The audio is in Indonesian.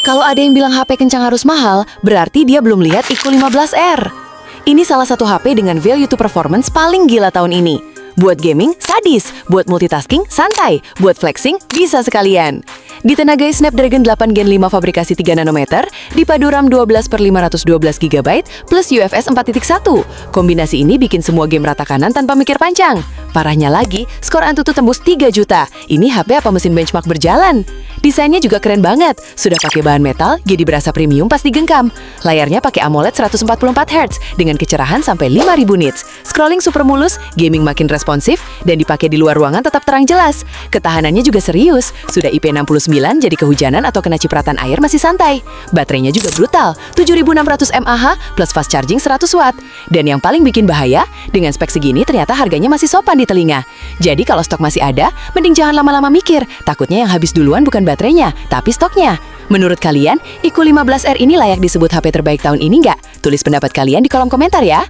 Kalau ada yang bilang HP kencang harus mahal, berarti dia belum lihat IQ 15R. Ini salah satu HP dengan value to performance paling gila tahun ini. Buat gaming, sadis. Buat multitasking, santai. Buat flexing, bisa sekalian. Ditenagai Snapdragon 8 Gen 5 fabrikasi 3 nanometer, dipadu RAM 12/512 GB, plus UFS 4.1. Kombinasi ini bikin semua game rata kanan tanpa mikir panjang. Parahnya lagi, skor Antutu tembus 3 juta. Ini HP apa mesin benchmark berjalan? Desainnya juga keren banget. Sudah pakai bahan metal, jadi berasa premium pas digenggam. Layarnya pakai AMOLED 144 Hz dengan kecerahan sampai 5000 nits. Scrolling super mulus, gaming makin responsif, dan dipakai di luar ruangan tetap terang jelas. Ketahanannya juga serius. Sudah IP69, jadi kehujanan atau kena cipratan air masih santai. Baterainya juga brutal, 7600 mAh plus fast charging 100 watt. Dan yang paling bikin bahaya, dengan spek segini ternyata harganya masih sopan di telinga. Jadi kalau stok masih ada, mending jangan lama-lama mikir. Takutnya yang habis duluan bukan baterainya, tapi stoknya. Menurut kalian, IQ 15R ini layak disebut HP terbaik tahun ini nggak? Tulis pendapat kalian di kolom komentar ya.